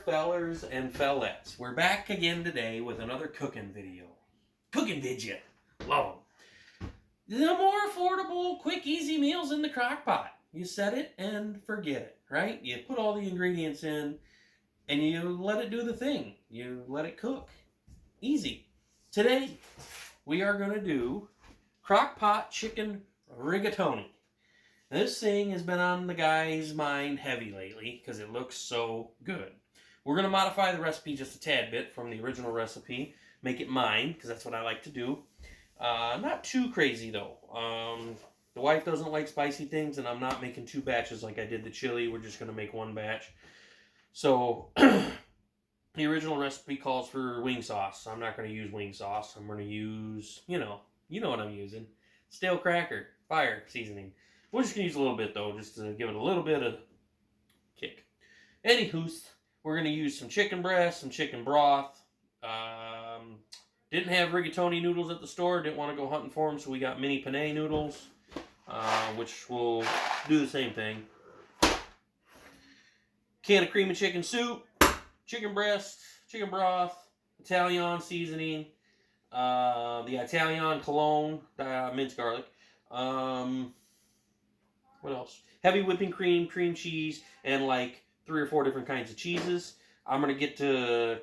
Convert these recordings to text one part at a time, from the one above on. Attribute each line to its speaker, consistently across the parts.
Speaker 1: fellers and fellettes. We're back again today with another cooking video. Cooking video. Love them. The more affordable, quick, easy meals in the crock pot. You set it and forget it, right? You put all the ingredients in and you let it do the thing. You let it cook. Easy. Today, we are going to do crock pot chicken rigatoni. This thing has been on the guy's mind heavy lately because it looks so good. We're going to modify the recipe just a tad bit from the original recipe. Make it mine because that's what I like to do. Not too crazy though. The wife doesn't like spicy things and I'm not making 2 batches like I did the chili. We're just going to make 1 batch. So the original recipe calls for wing sauce. I'm not going to use wing sauce. I'm going to use, you know what I'm using. Stale cracker, fire seasoning. We're just going to use a little bit, though, just to give it a little bit of kick. Anywho's, we're going to use some chicken breast, some chicken broth. Didn't have rigatoni noodles at the store. Didn't want to go hunting for them, so we got mini penne noodles, which will do the same thing. Can of cream and chicken soup, chicken breast, chicken broth, Italian seasoning, the Italian cologne, minced garlic. What else? Heavy whipping cream, cream cheese, and like 3 or 4 different kinds of cheeses. I'm going to get to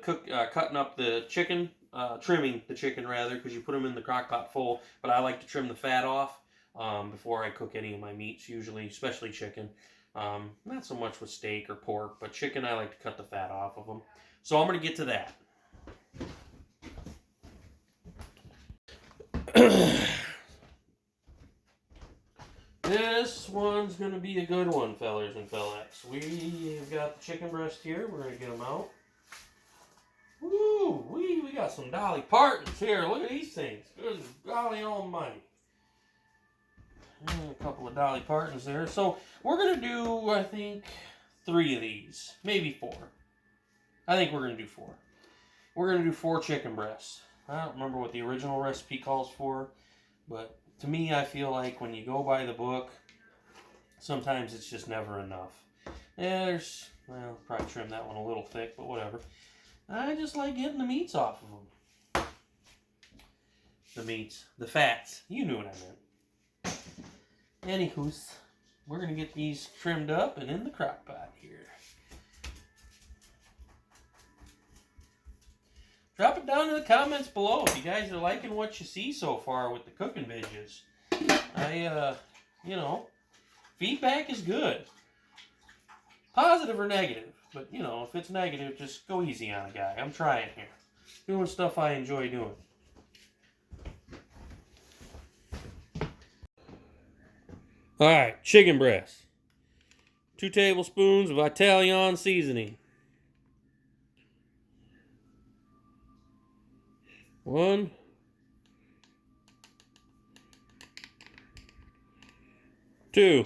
Speaker 1: cutting up the chicken, trimming the chicken rather, because you put them in the crock pot full. But I like to trim the fat off before I cook any of my meats, usually, especially chicken. Not so much with steak or pork, but chicken I like to cut the fat off of them. So I'm going to get to that. This one's going to be a good one, fellers and fellettes. We've got the chicken breast here. We're going to get them out. Woo! We got some Dolly Partons here. Look at these things. Good golly almighty. And a couple of Dolly Partons there. So we're going to do, I think, 3 of these. Maybe 4. I think we're going to do 4. We're going to do 4 chicken breasts. I don't remember what the original recipe calls for, but to me, I feel like when you go by the book, sometimes it's just never enough. Yeah, well, probably trim that one a little thick, but whatever. I just like getting the meats off of them. The meats, the fats, you knew what I meant. Anywho's, we're going to get these trimmed up and in the crock pot here. Drop it down in the comments below if you guys are liking what you see so far with the cooking videos. Feedback is good. Positive or negative. But, if it's negative, just go easy on a guy. I'm trying here. Doing stuff I enjoy doing. Alright, chicken breast. 2 tablespoons of Italian seasoning. 1, 2,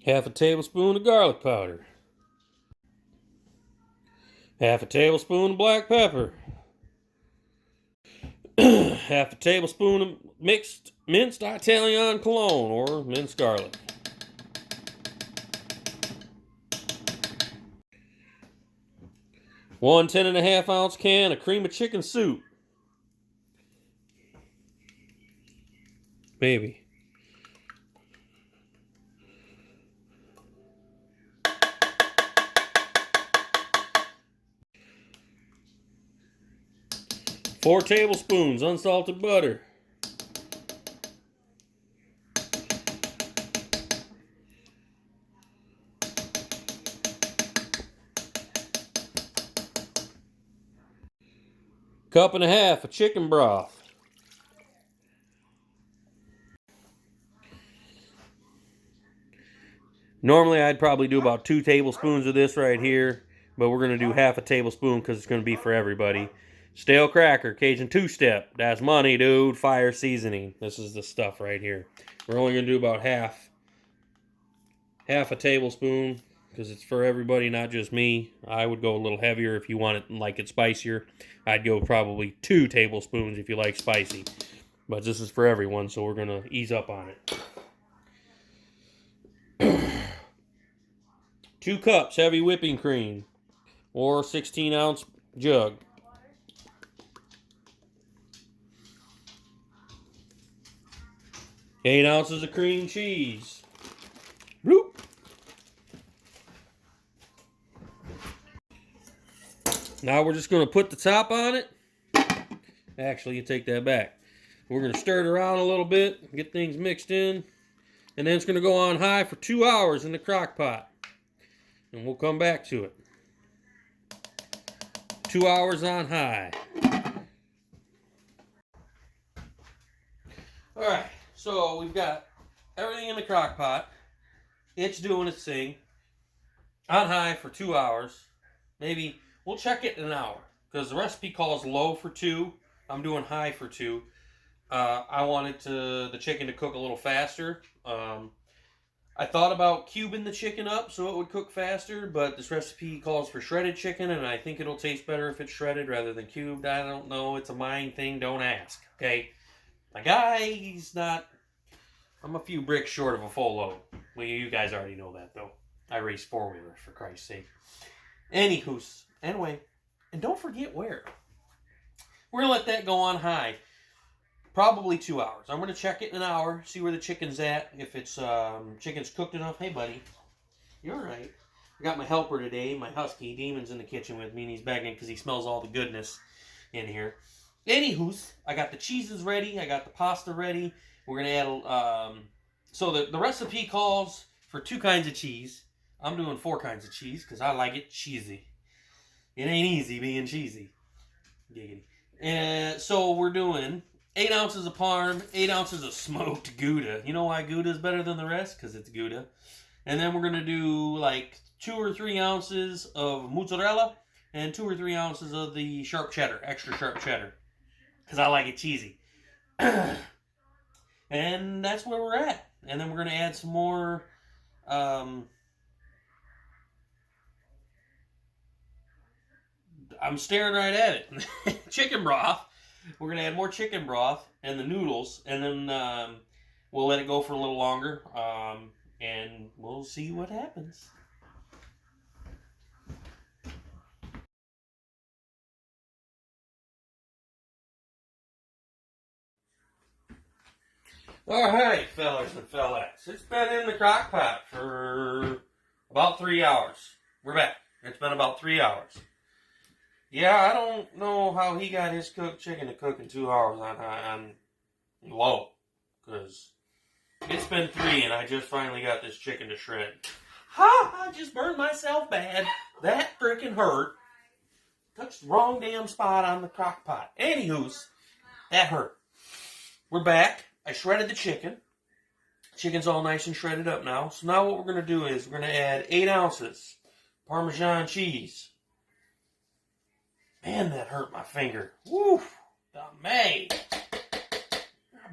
Speaker 1: half a tablespoon of garlic powder, half a tablespoon of black pepper, half a tablespoon of minced Italian cologne or minced garlic. 1 10.5-ounce can of cream of chicken soup. Maybe. Four tablespoons unsalted butter. Cup and a half of chicken broth. Normally I'd probably do about 2 tablespoons of this right here, but we're going to do half a tablespoon because it's going to be for everybody. Stale cracker, Cajun 2-step. That's money, dude. Fire seasoning. This is the stuff right here. We're only going to do about half a tablespoon because it's for everybody, not just me. I would go a little heavier if you want it like it spicier. I'd go probably 2 tablespoons if you like spicy. But this is for everyone, so we're going to ease up on it. 2 cups heavy whipping cream or 16-ounce jug. 8 ounces of cream cheese. Bloop. Now we're just going to put the top on it. Actually, you take that back. We're going to stir it around a little bit, get things mixed in, and then it's going to go on high for 2 hours in the crock pot. And we'll come back to it. 2 hours on high. Alright, so we've got everything in the crock pot. It's doing its thing. On high for 2 hours. Maybe we'll check it in an hour, because the recipe calls low for 2. I'm doing high for 2. I wanted the chicken to cook a little faster. I thought about cubing the chicken up so it would cook faster, but this recipe calls for shredded chicken, and I think it'll taste better if it's shredded rather than cubed. I don't know. It's a mind thing. Don't ask. Okay? My guy, he's not... I'm a few bricks short of a full load. Well, you guys already know that, though. I race four-wheelers, for Christ's sake. Anywho's. Anyway, and don't forget where. We're going to let that go on high. Probably 2 hours. I'm going to check it in an hour, see where the chicken's at. If it's chicken's cooked enough. Hey, buddy. You're all right. I got my helper today, my husky. Demon's in the kitchen with me, and he's begging because he smells all the goodness in here. Anywho's, I got the cheeses ready. I got the pasta ready. We're going to add... so the recipe calls for 2 kinds of cheese. I'm doing 4 kinds of cheese because I like it cheesy. It ain't easy being cheesy. Giggity. And so we're doing 8 ounces of parm, 8 ounces of smoked gouda. You know why gouda is better than the rest? Because it's gouda. And then we're going to do like 2 or 3 ounces of mozzarella and 2 or 3 ounces of the sharp cheddar, extra sharp cheddar. Because I like it cheesy. And that's where we're at. And then we're going to add some more... I'm staring right at it. Chicken broth. We're going to add more chicken broth and the noodles. And then we'll let it go for a little longer. And we'll see what happens. Alright, fellas and fellettes. It's been in the crock pot for about 3 hours. We're back. It's been about 3 hours. Yeah, I don't know how he got his cooked chicken to cook in 2 hours on low. Because it's been 3 and I just finally got this chicken to shred. Ha! I just burned myself bad. That freaking hurt. Touched the wrong damn spot on the crock pot. Anywho's, that hurt. We're back. I shredded the chicken. Chicken's all nice and shredded up now. So now what we're going to do is we're going to add 8 ounces Parmesan cheese. Man, that hurt my finger. Woo! I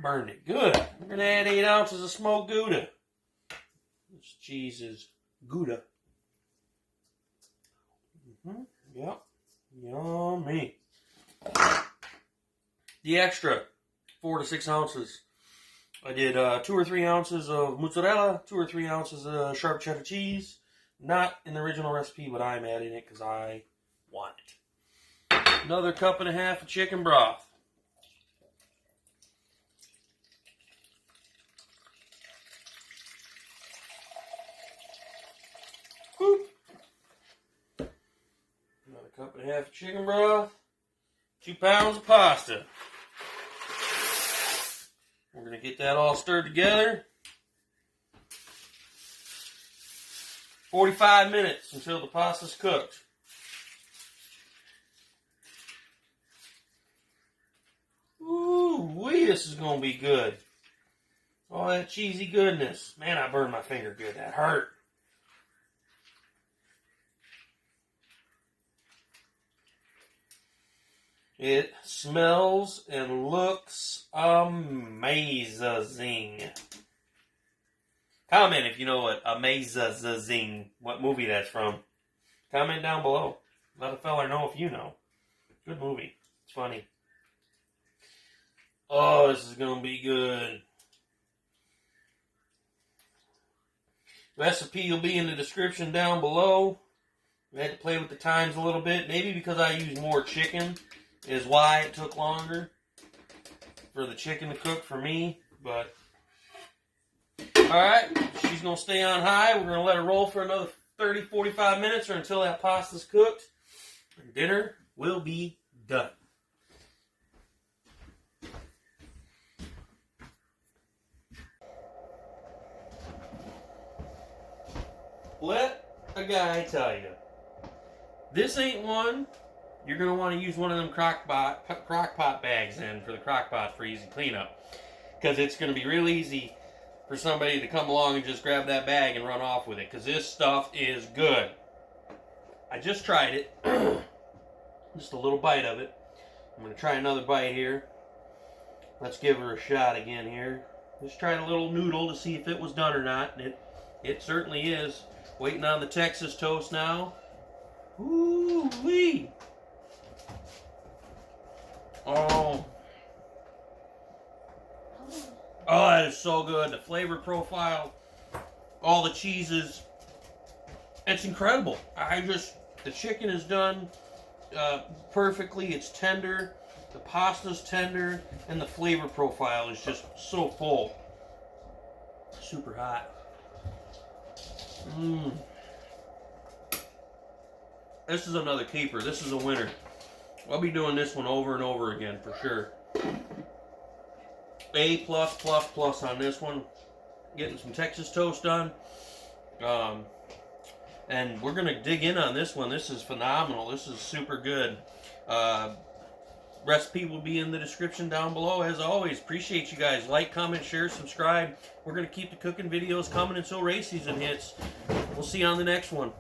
Speaker 1: burned it good. We're going to add 8 ounces of smoked gouda. This cheese is gouda. Yep. Yummy. The extra 4 to 6 ounces. I did 2 or 3 ounces of mozzarella, 2 or 3 ounces of sharp cheddar cheese. Not in the original recipe, but I'm adding it because I want it. Another 1.5 cups of chicken broth. Whoop. Another 1.5 cups of chicken broth. 2 pounds of pasta. We're going to get that all stirred together. 45 minutes until the pasta's cooked. Ooh-wee, this is going to be good. All that cheesy goodness. Man, I burned my finger good. That hurt. It smells and looks amazing. Comment if you know what amazing, what movie that's from. Comment down below. Let a fella know if you know. Good movie. It's funny. Oh, this is going to be good. Recipe will be in the description down below. I had to play with the times a little bit. Maybe because I used more chicken is why it took longer for the chicken to cook for me. But, alright, she's going to stay on high. We're going to let her roll for another 30, 45 minutes or until that pasta's cooked. And dinner will be done. Let a guy tell you, this ain't one you're going to want to use one of them crockpot bags in for the crockpot for easy cleanup. Because it's going to be real easy for somebody to come along and just grab that bag and run off with it. Because this stuff is good. I just tried it. Just a little bite of it. I'm going to try another bite here. Let's give her a shot again here. Just tried a little noodle to see if it was done or not. It certainly is. Waiting on the Texas toast now. Ooh-wee. Oh, that is so good. The flavor profile, all the cheeses, it's incredible. The chicken is done perfectly. It's tender, the pasta's tender, and the flavor profile is just so full. Super hot. This is another keeper. This is a winner. I'll be doing this one over and over again for sure. A+++ on this one. Getting some Texas toast done. And we're going to dig in on this one. This is phenomenal. This is super good. Recipe will be in the description down below. As always, appreciate you guys. Like, comment, share, subscribe. We're going to keep the cooking videos coming until race season hits. We'll see you on the next one.